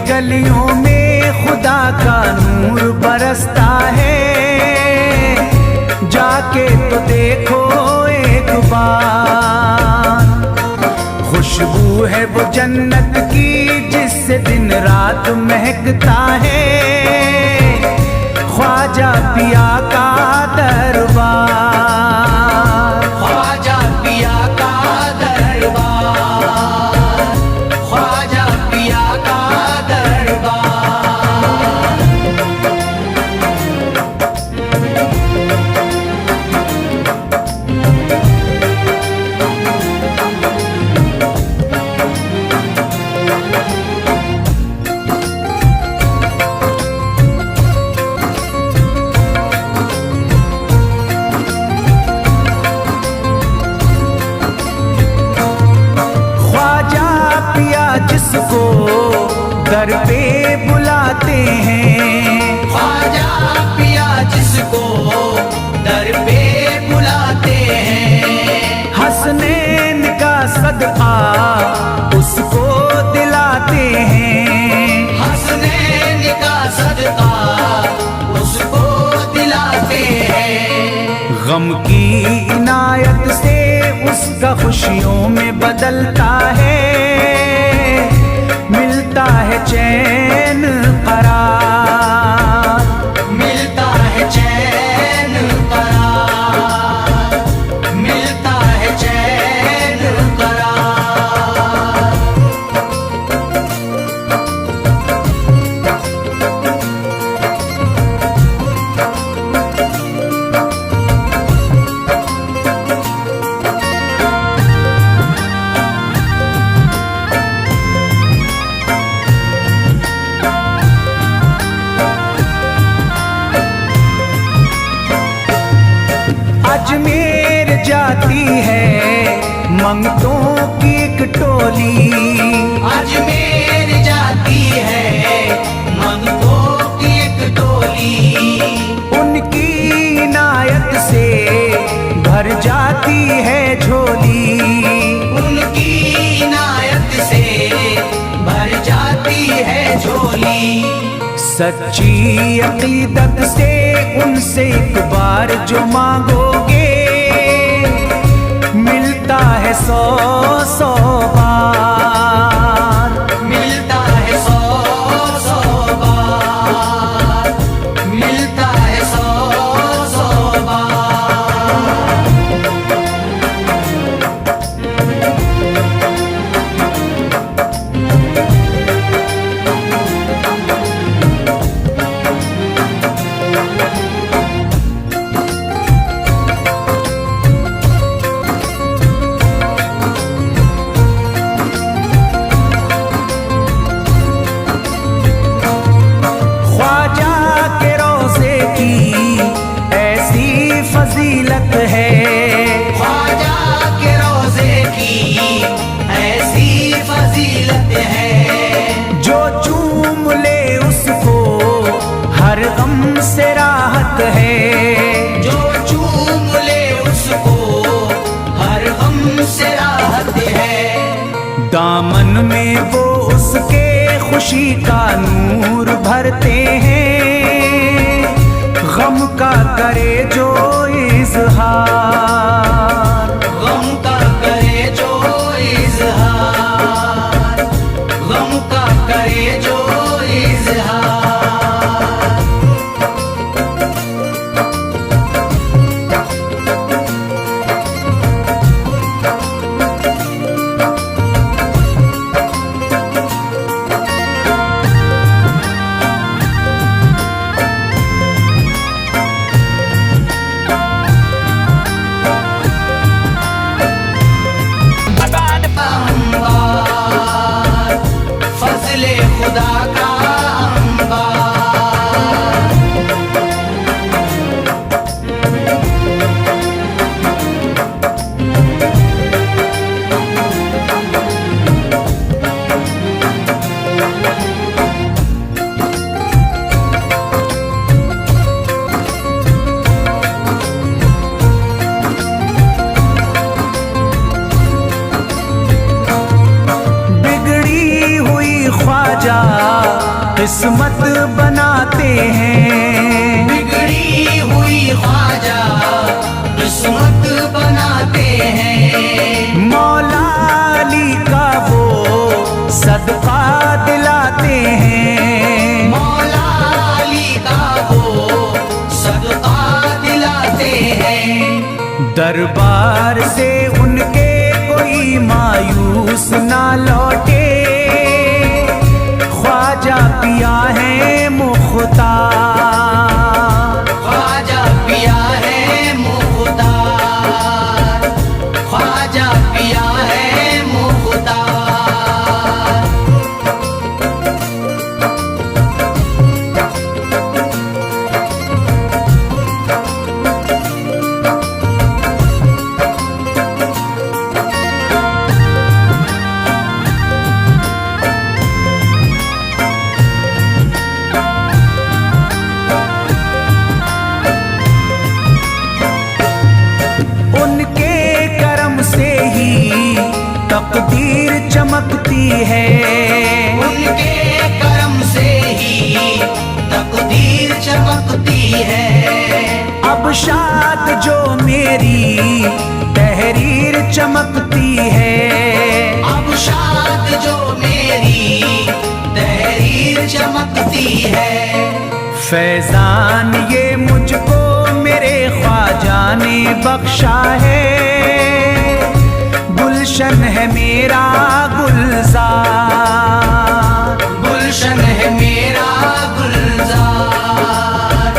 गलियों में खुदा का नूर बरसता है, जाके तो देखो एक बार। खुशबू है वो जन्नत की जिससे दिन रात महकता है, ख्वाजा पिया का दरबार, ख्वाजा पिया का दरबार, ख्वाजा पिया का दरबार। जिसको दर पे बुलाते हैं, ख्वाजा पिया जिसको दर पे बुलाते हैं, हसनैन का सदका उसको दिलाते हैं, हसनैन का सदका उसको दिलाते हैं। गम की इनायत से उसका खुशियों में बदलता है, मिलता है चैन करार, मिलता है चैन करार, मिलता है चैन करार। अजमेर जाती है मंगतों की एक टोली, अजमेर जाती है मंगतों की एक टोली, उनकी इनायत से भर जाती है झोली, उनकी इनायत से भर जाती है झोली। सच्ची अकीदत से उनसे एक बार जो मांगोगे, मिलता है 100 बार, मिलता है 100 बार, मिलता है 100 बार। फजीलत है, ख्वाजा के रोज़े की ऐसी फजीलत है, जो चूम ले उसको हर गम से राहत है, जो चूम ले उसको हर गम से राहत है। दामन में वो उसके खुशी का नूर भरते हैं, गम का करे जो इज़हार, गम का करे जो इज़हार, गम का करे जो इज़हार। दरबार से उनके कोई मायूस ना लौटे, ख्वाजा पिया है मुख्तार, ख्वाजा पिया है मुख्तार, ख्वाजा पिया है मुख्तार। उनके करम से ही तकदीर चमकती है, उनके करम से ही तकदीर चमकती है। अब शाद जो मेरी तहरीर चमकती है, अब शाद जो मेरी तहरीर चमकती है। फैजान ये मुझको मेरे ख्वाजा ने बख्शा है, गुलशन है मेरा गुलजार, गुलशन है मेरा गुलजार,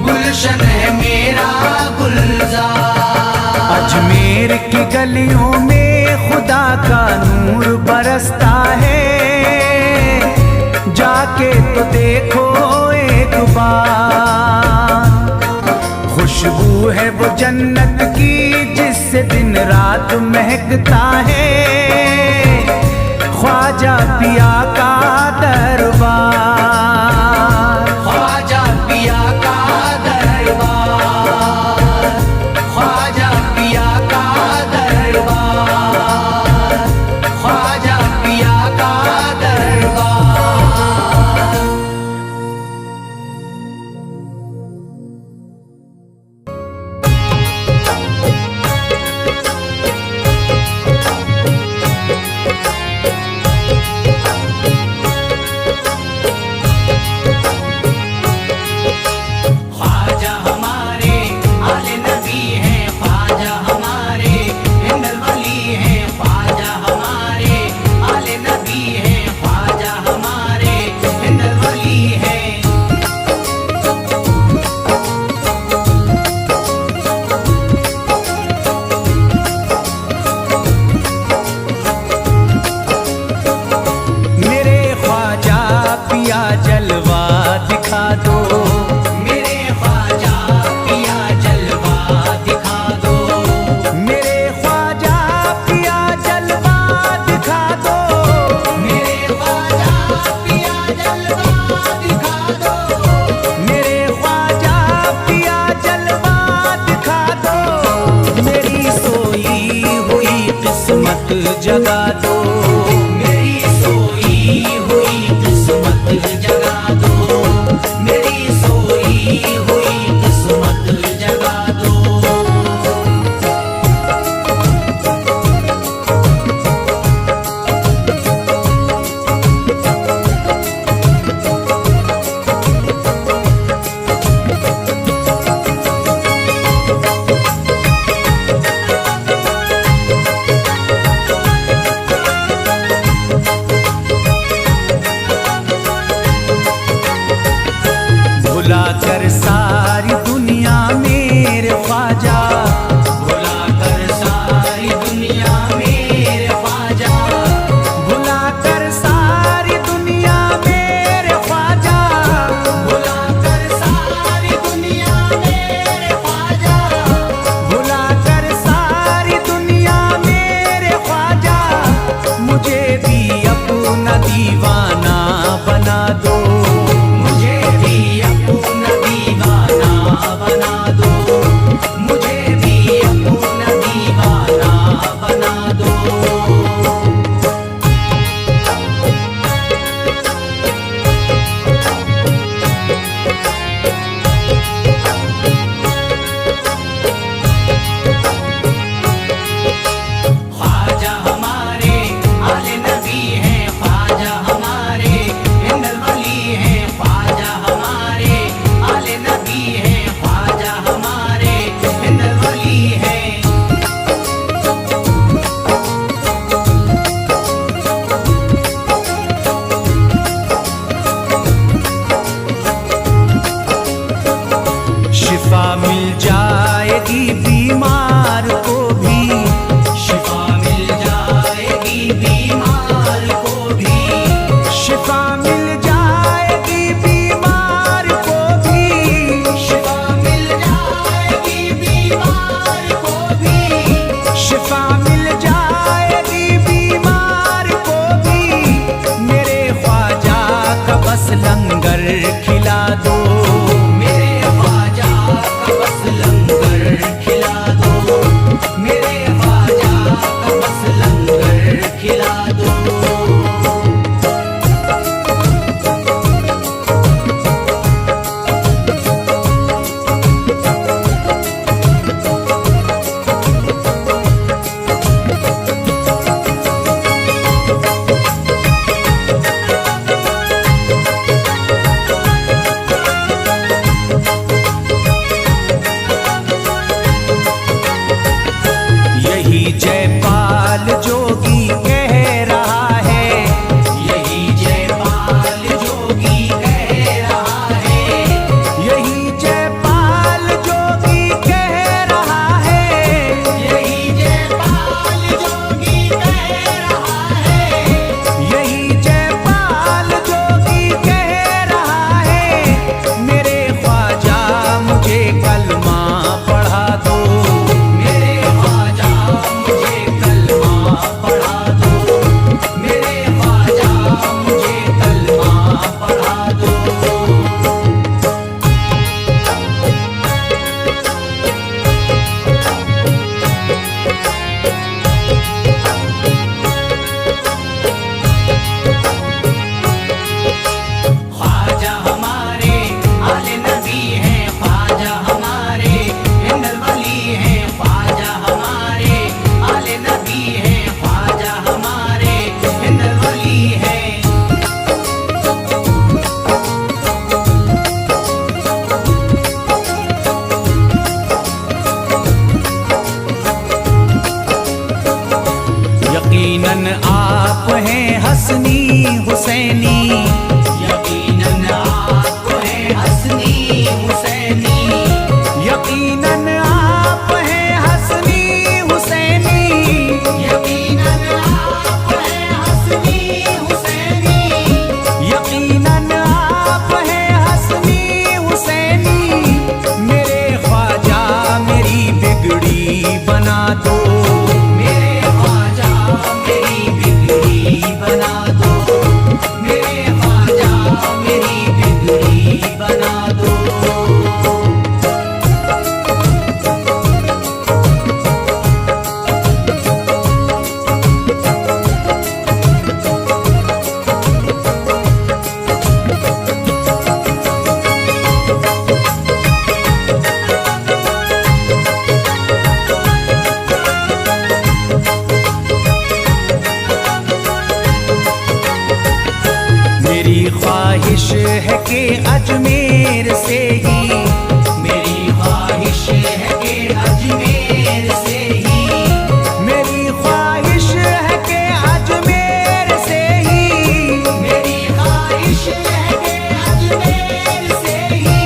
गुलशन है मेरा गुलजार। अजमेर की गलियों में खुदा का नूर बरसता है, जाके तो देखो एक बार। खुशबू है वो जन्नत की जिससे दिन रात महकता है, ख्वाजा पिया का दरबार, ख्वाजा पिया का दरबार, ख्वाजा पिया का दरबार, ख्वाजा पिया का दरबार। ख्वाजा हमारे आले नबी हैं, ख्वाजा हमारे हिंदल वली हैं, ख्वाजा हमारे आले नबी हैं, ख्वाजा हमारे हिंदल वली हैं। मेरे ख्वाजा पिया जलवा दिखा दो, मेरे ख्वाजा पिया जलवा दिखा दो, मेरे ख्वाजा पिया जलवा दिखा दो, मेरे ख्वाजा पिया जलवा दिखा दो, मेरे ख्वाजा पिया जलवा दिखा दो, मेरी सोई हुई किस्मत जगा दो, मेरी सोई हुई किस्मत जगा दो, मेरी सोई हुई किस्मत जगा दो। भुला कर सारी दुनिया मेरे ख्वाजा, भुला कर सारी दुनिया मेरे ख्वाजा, भुला कर सारी दुनिया मेरे ख्वाजा, भुला कर सारी दुनिया मेरे ख्वाजा, भुला कर सारी दुनिया मेरे ख्वाजा, मुझे भी अपना दीवाना बना दो, मुझे भी अपना दीवाना बीमार को भी शिफा मिल जाएगी बीमार को भी शिफा मिल जाएगी बीमार को भी शिफा मिल जाएगी बीमार को भी शिफा मिल जाएगी बीमार को भी मेरे ख्वाजा का बस लंगर खिला दो मेरे ख्वाजा का बस लंगर खिला दो मेरे ख्वाजा का बस लंगर खिला दो यही जयपाल जोगी कह रहा है यही जयपाल जोगी कह रहा है यही जयपाल जोगी कह रहा है यही जयपाल जोगी कह रहा है यही जयपाल जोगी कह रहा है मेरे ख्वाजा मुझे कलमा पढ़ा दो मेरे ख्वाजा मुझे कलमा पढ़ा दो मेरे ख्वाजा मुझे कलमा पढ़ा दो ख्वाजा हमारे आले नबी हैं ख्वाजा हमारे हिंदल वली हैं ख्वाजा हमारे आले नबी हैं ख्वाजा हमारे हिंदल वली हैं यकीनन आप हैं हसनी हुसैनी यकीनन आप हैं हसनी हुसैनी यकीनन आप हैं हसनी हुसैनी यकीनन आप हैं हसनी हुसैनी यकीनन आप हैं हसनी हुसैनी मेरे ख्वाजा मेरी बिगड़ी बना दो मेरे ख्वाजा मेरी बिगड़ी बना दो मेरे ख्वाजा मेरी बिगड़ी बना दो मेरी ख्वाहिश है कि अजमेर से ही मेरी ख्वाहिश है कि अजमेर से ही मेरी ख्वाहिश है कि अजमेर से ही मेरी ख्वाहिश है कि अजमेर से ही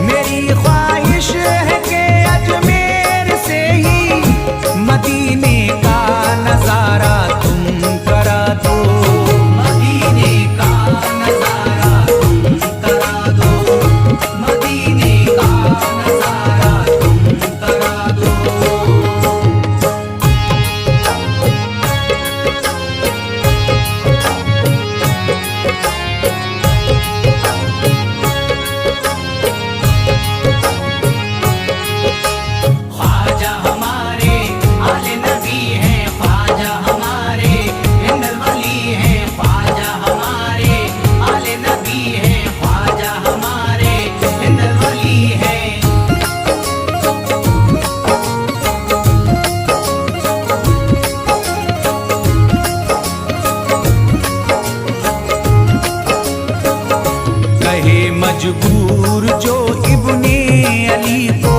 मेरी ख्वाहिश है कि अजमेर से ही मदीने का नजारा तुम करा दो मदीने का नजारा तुम करा दो मदीने का नजारा तुम करा दो ख्वाजा हमारे आले नबी हैं ख्वाजा हमारे हिंदल वली हैं ख्वाजा हमारे आले नबी हैं ख्वाजा हमारे हिंदल वली हैं कहे मजबूर जो इब्ने अली को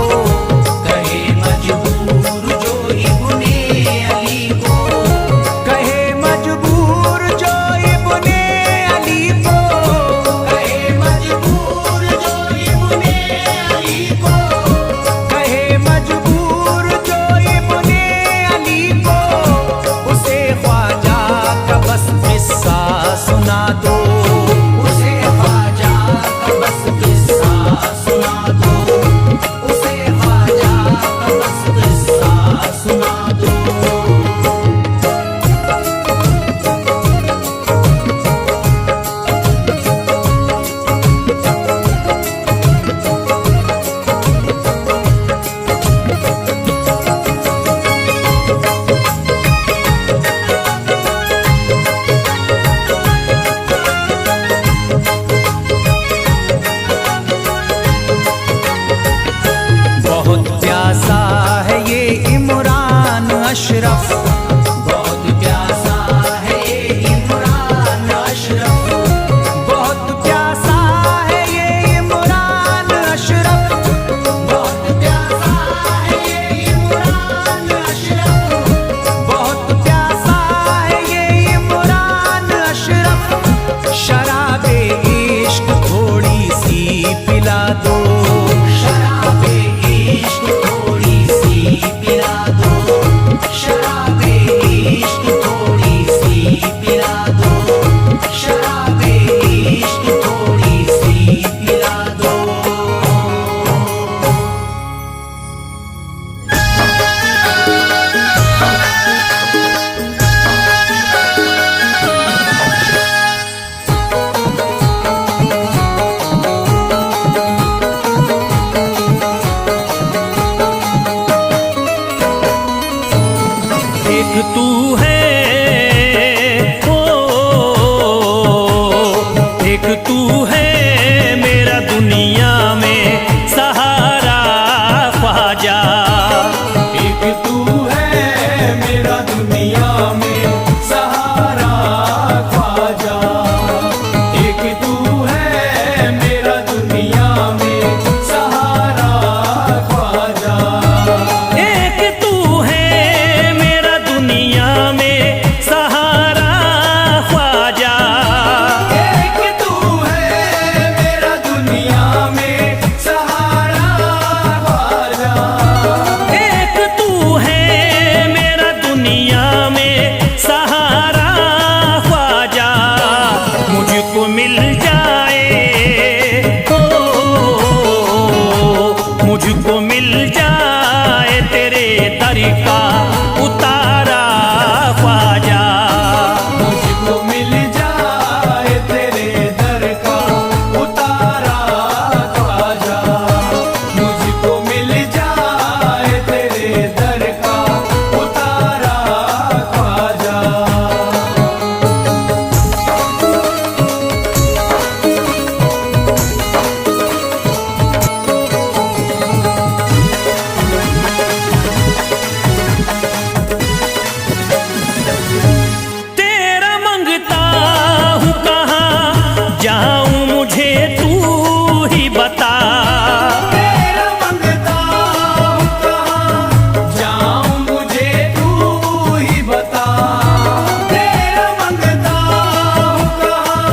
कहे मजबूर जो इब्ने अली को कहे मजबूर जो इब्ने अली को कहे मजबूर जो इब्ने अली को कहे मजबूर अशरफ। बहुत प्यासा है ये इमरान अशरफ, बहुत प्यासा है ये इमरान अशरफ। बहुत प्यासा है ये इमरान अशरफ, बहुत प्यासा है ये इमरान अशरफ। शराबे इश्क थोड़ी सी पिला दो, शराबे इश्क थोड़ी सी पिला दो, शराबे इश्क थोड़ी सी पिला दो, शराबे इश्क थोड़ी सी पिला दो। एक तू है ओ, एक तू है मेरा दुनिया में सहारा ख्वाजा। एक तू है मेरा दुनिया में सहारा ख्वाजा। एक तू है मेरा दुनिया में सहारा ख्वाजा। एक तू है मेरा दुनिया में सहारा ख्वाजा। एक तू है मेरा दुनिया में सहारा ख्वाजा। एक तू है मेरा दुनिया में सहारा ख्वाजा। मुझको मिल जाए मुझको मिल जाए तेरे दर का उतारा ख्वाजा। मुझको मिल जाए तेरे दर का उतारा ख्वाजा। मुझको मिल जाए तेरे दर का उतारा ख्वाजा। तेरा मंगता हूँ कहाँ जाऊँ मुझे तू ही बता। तेरा मंगता हूँ कहाँ जाऊँ मुझे तू ही बता। तेरा मंगता हूँ कहाँ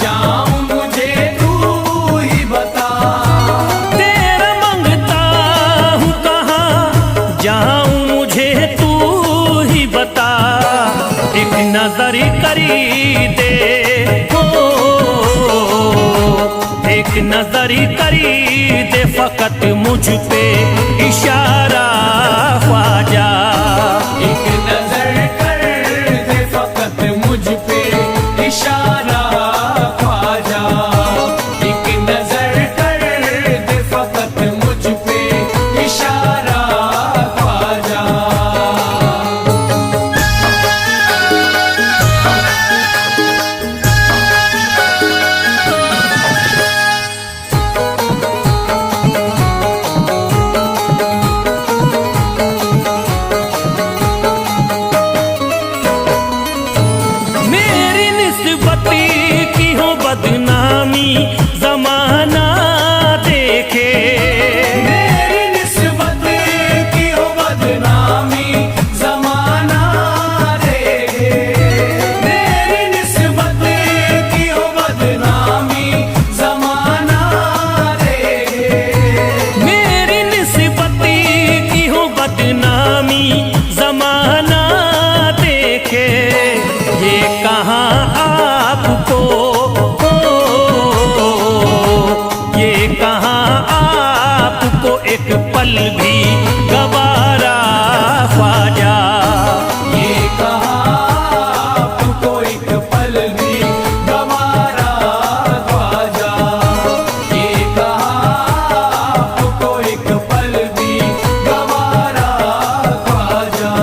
जाऊँ मुझे तू ही बता। तेरा मंगता हूँ कहाँ जाऊँ मुझे तू ही बता। एक नजर करी दे एक नजर करी दे फकत मुझ पे इशारा ख्वाजा। एक नजर कर दे फकत मुझ पे इशारा ख्वाजा। एक नजर कर दे फकत मुझ पे इशारा ख्वाजा। मेरी निस्बत की हो बदनामी जमाना देखे। मेरी निस्बत की हो बदनामी जमाना देखे। मेरी निस्बत की हो बदनामी जमाना देखे। मेरी निस्बत की हो बदनामी जमाना देखे। ये कहाँ आपको ये कहाँ आपको एक पल भी गवारा ख्वाजा। ये कहाँ आपको एक पल भी गवारा ख्वाजा। ये कहाँ आपको एक पल भी गवारा ख्वाजा।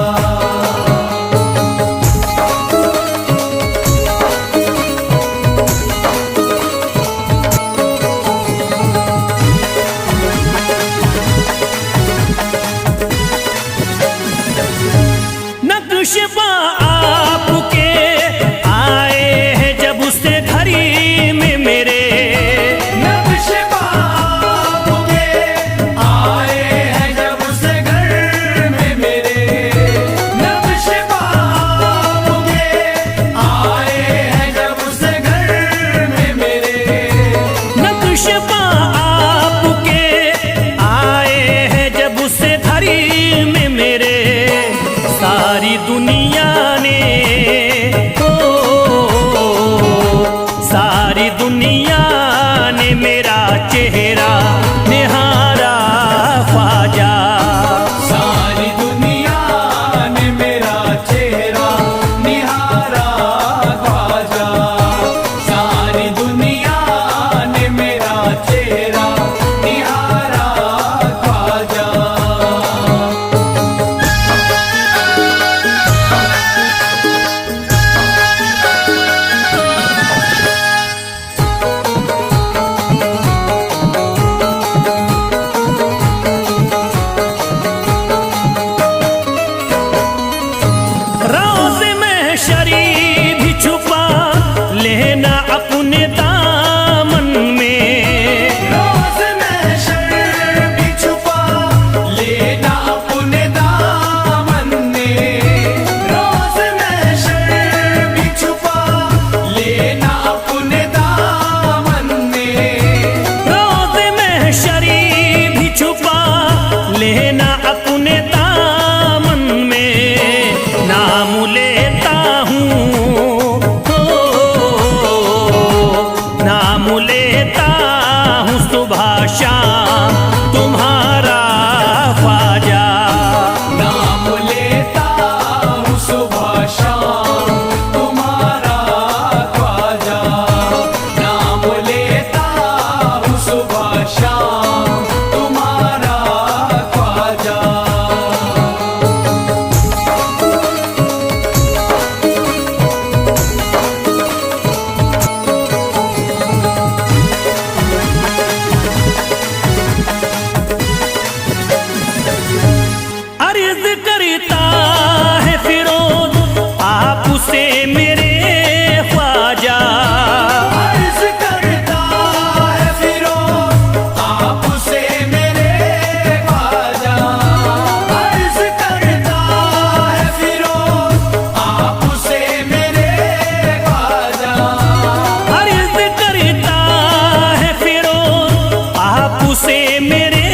मेरे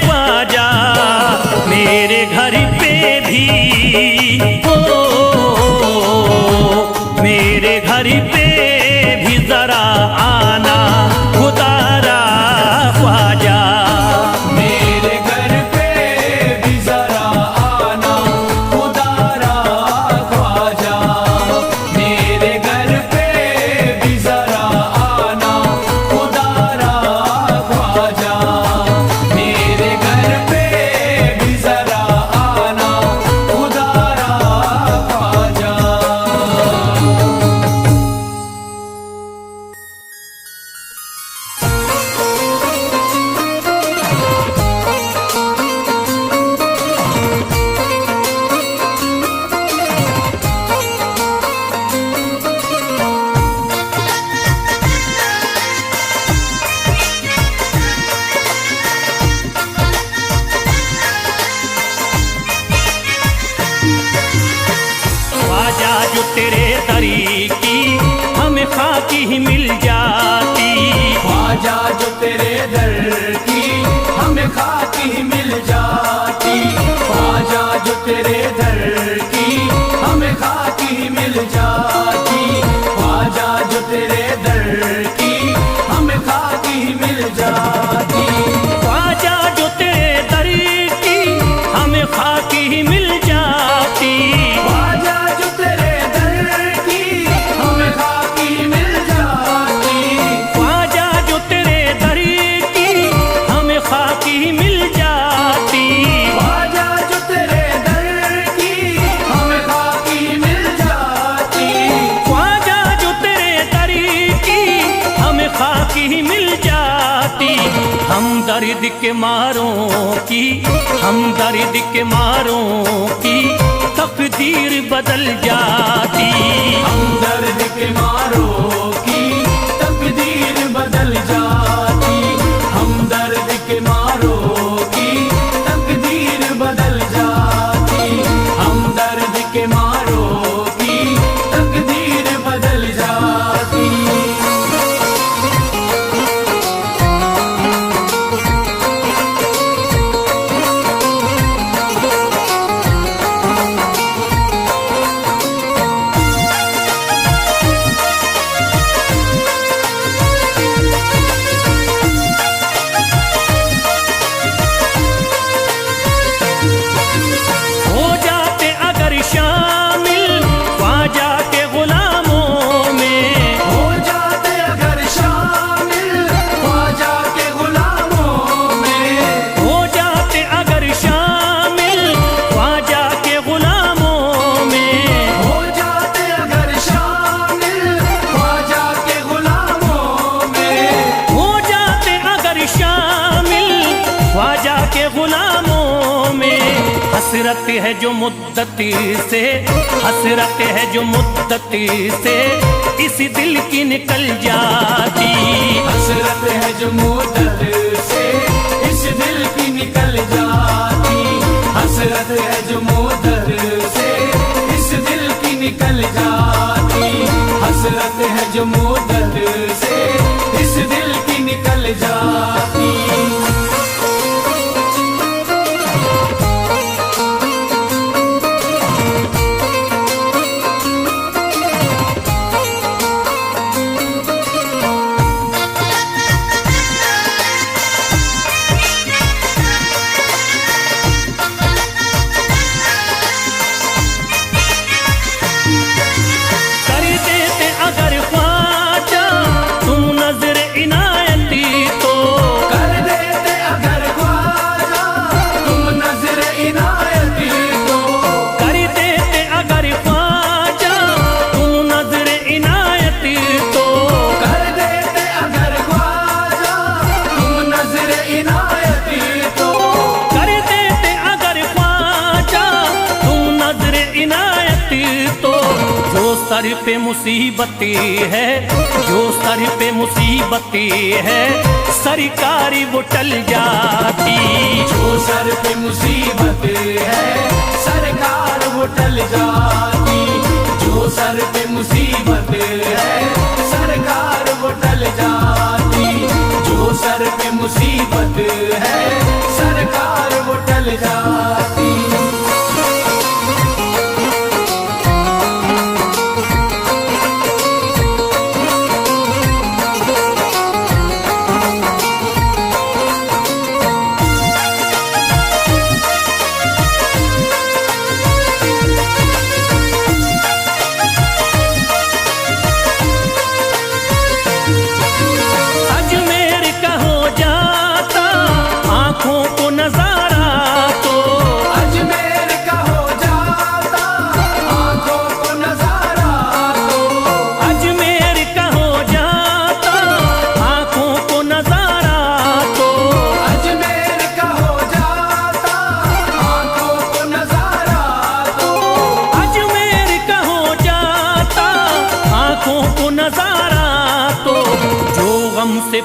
ख्वाजा, मेरे घर पे भी हो, मेरे घर पे भी जरा आना खुदारा ख्वाजा। मेरे घर पे भी जरा आना खुदारा ख्वाजा, मेरे घर पे भी जरा आना खुदारा ख्वाजा, मेरे घर पे भी जरा आना खुदारा ख्वाजा। ख्वाजा जो तेरे दरी की हमें खाकी ही मिल जाती, ख्वाजा जो तेरे दर की हमें खाकी ही मिल जाती, ख्वाजा जो तेरे दर की हमें खाकी ही मिल जाती, ख्वाजा जो तेरे दर की हमें खाकी ही मिल जाती, ख्वाजा जो तेरे दरी की हमें खाकी ही मिल जाती, ख्वाजा जो तेरे दर की हमें खाकी ही मिल जाती, ख्वाजा जो तेरे दरी की हमें खाकी ही मिल जाती, ख्वाजा जो तेरे दर की हमें खाकी ही मिल जाती, ख्वाजा जो तेरे दरी की हमें खाकी ही मिल जाती। हम दर्द के मारों की, हम दर्द के मारों की तकदीर बदल जाती, हम दर्द के मारों की तकदीर बदल जाती, हम दर्द के मारों की तकदीर बदल जाती, हम दर्द के मारों की तकदीर बदल जाती। हो जाते अगर शामिल ख्वाजा के गुलामों में, हो जाते अगर शामिल ख्वाजा के गुलामों में, हो जाते अगर शामिल ख्वाजा के गुलामों में, हो जाते अगर शामिल ख्वाजा के गुलामों में, हो जाते अगर शामिल ख्वाजा के गुलामों में। हसरत है जो मुद्दती से, हसरत है जो मुद्दती से इस दिल की निकल जाती, हसरत है जो मुद्दत से इस दिल की निकल जाती, हसरत है जो मुद्दत से इस दिल की निकल जाती, हसरत है जो मुद्दत से इस दिल की निकल जाती। कर देते अगर ख्वाजा तुम नजर इनायती तो, कर देते अगर ख्वाजा तुम नजर इनायती तो, कर देते अगर ख्वाजा तुम नजर इनायती तो, कर देते अगर ख्वाजा तुम नजर इनायती तो, कर देते अगर ख्वाजा तुम नजर इनायती तो। जो सर पे मुसीबती है, जो सर पे मुसीबती है सरकारी वो टल जाती, जो सर पे मुसीबत है सरकार वो टल जाती, जो सर पे मुसीबत है सरकार वो टल जाती, जो सर पे मुसीबत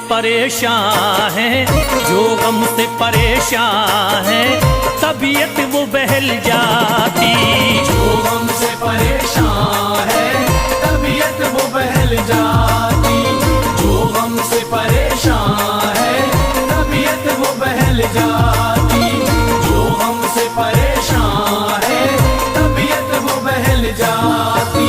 परेशान है, जो गम से परेशान है, तबीयत वो बहल जाती। जो गम से परेशान है तबीयत वो बहल जाती। जो गम से परेशान है तबीयत वो बहल जाती। जो गम से परेशान है तबीयत वो बहल जाती।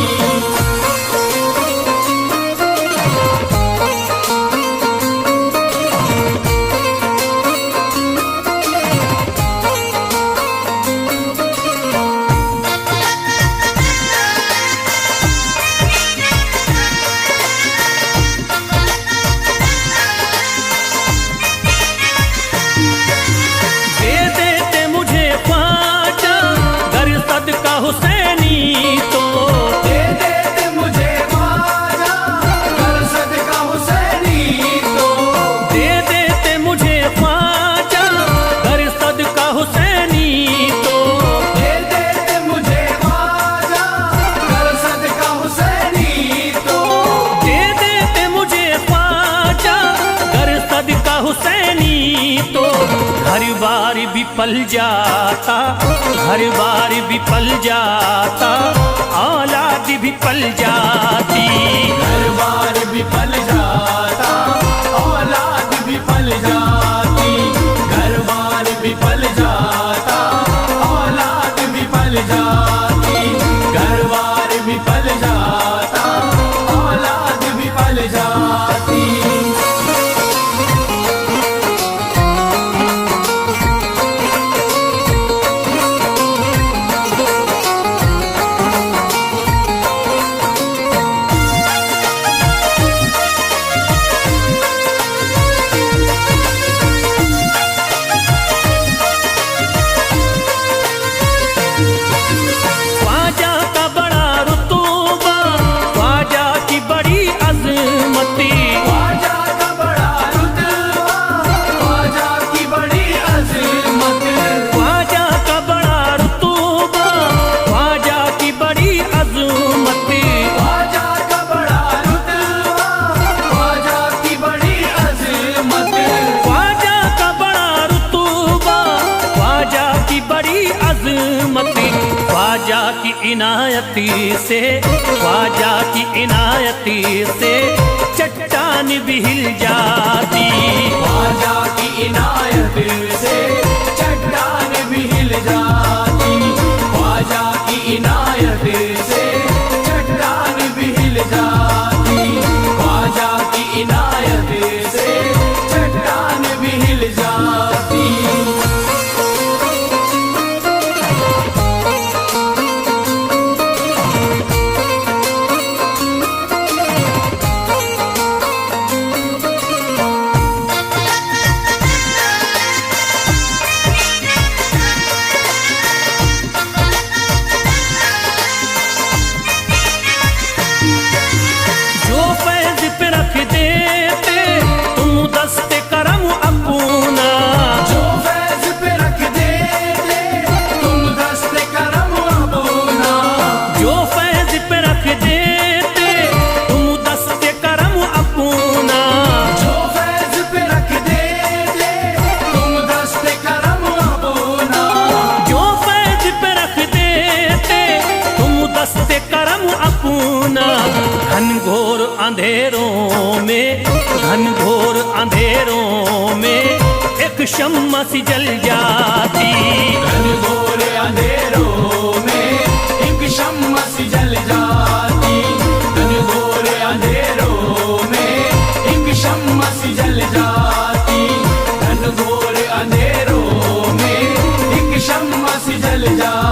हुसैनी तो दे देते मुझे ख्वाजा कर सदका हुसैनी तो। दे देते मुझे ख्वाजा कर सदका हुसैनी तो। दे देते मुझे ख्वाजा कर सदका हुसैनी तो। दे देते मुझे ख्वाजा कर सदका हुसैनी तो। हर बार भी पल जाता, हर बार भी पल जाता, औलाद भी पल जाती। हर बार भी पल जाता औलाद भी पल जाती। घर बार भी पल जाता औलाद भी पल जाती। घर बार भी पल जाता औलाद भी पल जाती। ख्वाजा की इनायती से, ख्वाजा की इनायती से चट्टान भी हिल जाती। ख्वाजा की इनायत से चट्टान भी हिल जाती। ख्वाजा की इनायत से चट्टान भी हिल जाती। ख्वाजा की इनायत से चट्टान भी हिल जाती। घनघोर अंधेरों में, घनघोर अंधेरों में एक शम्मा सी जल जाती। घनघोर अंधेरों में एक शम्मा सी जल जाती। घनघोर अंधेरों में एक शम्मा सी जल जाती। घनघोर अंधेरों में एक शम्मा सी जल जाती।